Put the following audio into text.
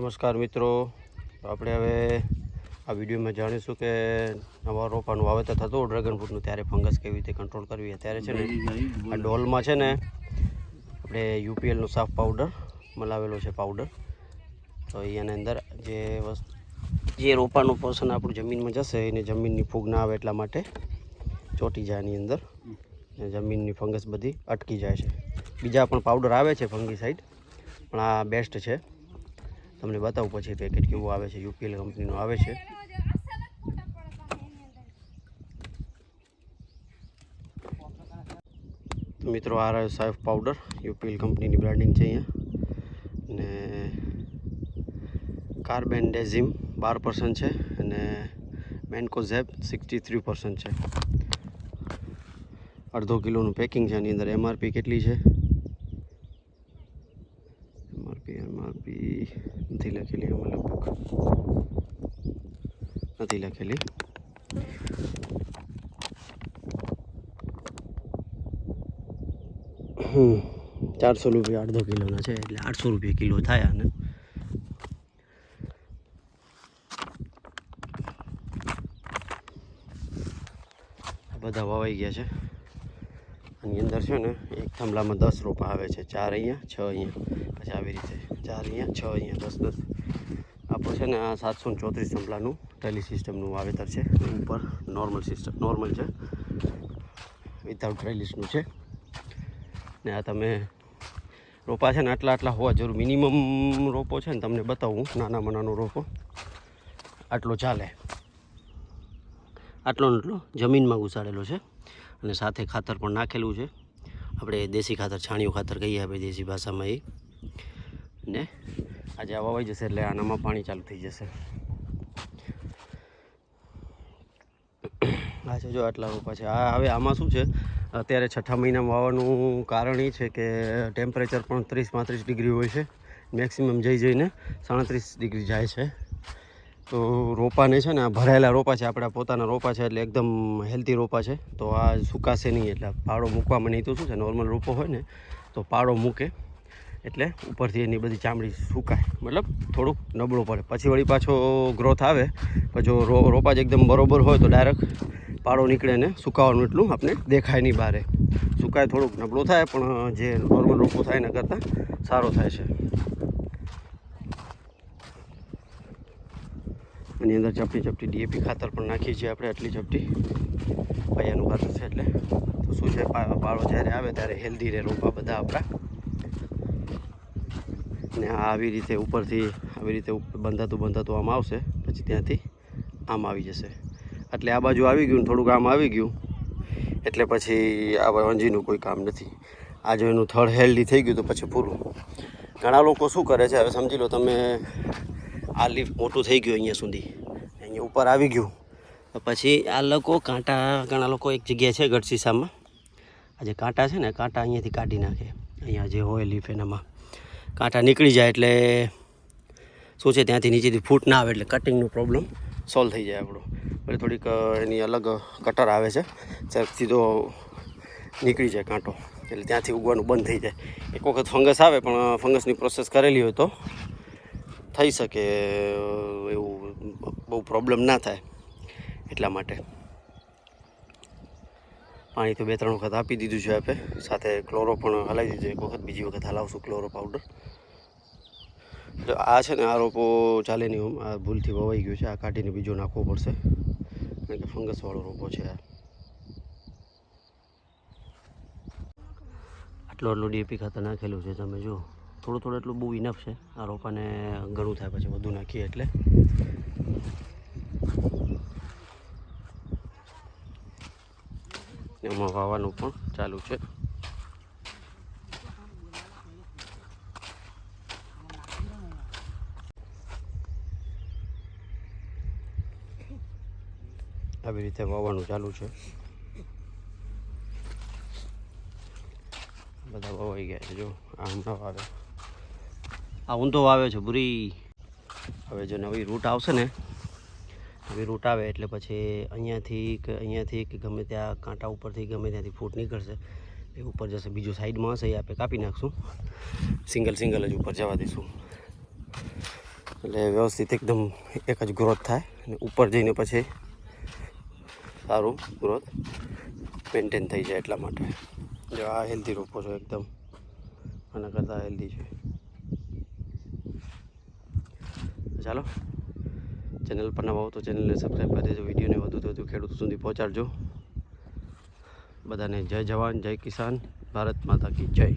નમસ્કાર મિત્રો, આપણે હવે આ વિડીયોમાં જાણીશું કે નવા રોપાનું વાવેતર થતું ડ્રેગન ફ્રૂટનું ત્યારે ફંગસ કેવી રીતે કંટ્રોલ કરવી. અત્યારે છે ને આ ડોલમાં છે ને આપણે યુપીએલનો સાફ પાવડર મલાવેલો છે પાવડર. તો એની અંદર જે રોપાનું પોષણ આપણું જમીનમાં જશે એને જમીનની ફૂગ ના આવે એટલા માટે ચોંટી જાય એની અંદર, જમીનની ફંગસ બધી અટકી જાય છે. બીજા પણ પાવડર આવે છે ફંગીસાઇડ, પણ આ બેસ્ટ છે. તમને બતાવું પછી પેકેટ કેવું આવે છે, યુપીએલ કંપનીનું આવે છે. તો મિત્રો આ રહ્યો સાફ પાવડર, યુપીએલ કંપનીની બ્રાન્ડિંગ છે અહીંયા, ને કાર્બેન્ડેઝિમ 12% છે અને મેન્કોઝેબ 63% છે. અડધો કિલોનું પેકિંગ છે. આની અંદર એમઆરપી કેટલી છે? એમઆરપી નથી લખેલી, આમાં લગભગ નથી લખેલી. ₹400 અડધો કિલોના છે, એટલે ₹800 કિલો થાય. અને બધા વાવાઈ ગયા છે. આની અંદર છે ને એક થાંભલામાં 10 રોપા આવે છે, 4 અહીંયા 6 અહીંયા, પછી આવી રીતે 4 અહીંયા 6 અહીંયા 10 આપણું છે ને આ 734 થાંભલાનું ટેલી સિસ્ટમનું વાવેતર છે. ઉપર નોર્મલ છે, વિધાઉટ ટ્રેલિસનું છે. ને આ તમે રોપા છે ને આટલા હોવા જરૂર. મિનિમમ રોપો છે ને તમને બતાવું, નાનામાં નાનો રોપો આટલો ચાલે, આટલો જમીનમાં ઘુસાડેલો છે. અને સાથે ખાતર પણ નાખેલું છે, આપણે દેશી ખાતર, છાણિયું ખાતર કહીએ આપણે દેશી ભાષામાં એ. ને આજે આ વાવાઈ જશે એટલે આનામાં પાણી ચાલુ થઈ જશે. આ છે જો આટલા રોપા છે. આ હવે આમાં શું છે, અત્યારે 6ઠા મહિનામાં વાવવાનું કારણ એ છે કે ટેમ્પરેચર પણ 30-35 ડિગ્રી હોય છે, મેક્સિમમ જઈને 37 ડિગ્રી જાય છે. તો રોપાને છે ને આ ભરાયેલા રોપા છે, આપણા પોતાના રોપા છે, એટલે એકદમ હેલ્ધી રોપા છે. તો આ સુકાશે નહીં, એટલે પાડો મૂકવામાં નહીં. તો શું છે, નોર્મલ રોપો હોય ને તો પાડો મૂકે એટલે ઉપરથી એની બધી ચામડી સુકાય, મતલબ થોડુંક નબળો પડે. પછી વળી પાછો ગ્રોથ આવે. પણ જો રોપા જ એકદમ બરોબર હોય તો ડાયરેક્ટ પાડો નીકળે ને સુકાવાનું એટલું આપણે દેખાય નહીં બહાર. સુકાય થોડુંક નબળો થાય, પણ જે નોર્મલ રોપો થાય એના કરતાં સારો થાય છે. એની અંદર ચપટી ડીએપી ખાતર પણ નાખીએ છીએ આપણે, આટલી ચપટી પાયાનું ખાતર છે. એટલે તો શું છે, પાળો જ્યારે આવે ત્યારે હેલ્ધી રહે રોપા બધા આપણા. ને આવી રીતે ઉપરથી આવી રીતે બંધાતું આમ આવશે, પછી ત્યાંથી આમ આવી જશે. એટલે આ બાજુ આવી ગયું, થોડુંક આમ આવી ગયું, એટલે પછી આ વંજીનું કોઈ કામ નથી. આ જો એનું થડ હેલ્ધી થઈ ગયું તો પછી પૂરું. ઘણા લોકો શું કરે છે, હવે સમજી લો તમે આ લીફ મોટું થઈ ગયું અહીંયા સુધી, અહીંયા ઉપર આવી ગયું, તો પછી આ લોકો કાંટા, ઘણા લોકો એક જગ્યાએ છે ગઢસીસામાં, આ જે કાંટા છે ને, કાંટા અહીંયાથી કાઢી નાખે. અહીંયા જે હોય લીફ એનામાં કાંટા નીકળી જાય, એટલે શું છે ત્યાંથી નીચેથી ફૂટ ના આવે, એટલે કટિંગનો પ્રોબ્લેમ સોલ્વ થઈ જાય આપણો. એટલે થોડીક એની અલગ કટર આવે છે, સીધો નીકળી જાય કાંટો, એટલે ત્યાંથી ઉગવાનું બંધ થઈ જાય. એક વખત ફંગસ આવે, પણ ફંગસની પ્રોસેસ કરેલી હોય તો થઈ શકે, એવું બહુ પ્રોબ્લેમ ના થાય. એટલા માટે પાણી તો 2-3 વખત આપી દીધું છે આપણે, સાથે ક્લોરો પણ હલાવી દીધું. એક વખત, બીજી વખત હલાવશું ક્લોરો પાવડર. આ છે ને આ રોપો ચાલે નહીં, આ ભૂલથી વવાઈ ગયું છે. આ કાઢીને બીજો નાખવો પડશે, કારણ કે ફંગસવાળો રોપો છે. આટલું ડીએપી ખાતર નાખેલું છે, તમે જુઓ. થોડું એટલું બહુ ઇનફ છે. આ રોપાને ઘણું થાય, પછી વધુ નાખીએ એટલે. એમાં વાવવાનું પણ ચાલુ છે. આવી રીતે વાવવાનું ચાલુ છે. બધા વાવાઈ ગયા છે. જો આ હમણાં વાવે, આ ઊંધો વાવે છે બુરી. હવે જો નવી રૂટ આવશે ને, નવી રૂટ આવે એટલે પછી અહીંયાથી કે ગમે ત્યાં કાંટા ઉપરથી ગમે ત્યાંથી ફૂટ નીકળશે, એ ઉપર જશે. બીજું સાઈડમાં હશે એ આપણે કાપી નાખશું, સિંગલ જ ઉપર જવા દઈશું. એટલે વ્યવસ્થિત એકદમ એક જ ગ્રોથ થાય અને ઉપર જઈને પછી સારું ગ્રોથ મેન્ટેન થઈ જાય. એટલા માટે જો આ હેલ્ધી રોપો છો એકદમ આના કરતાં હેલ્ધી છે. ચાલો ચેનલ પર નવા હો તો ચેનલને સબસ્ક્રાઈબ કરી દેજો. વિડીયોને વધુ તો વધુ ખેડૂતો સુધી પહોંચાડજો. બધાને જય જવાન જય કિસાન, ભારત માતા કી જય.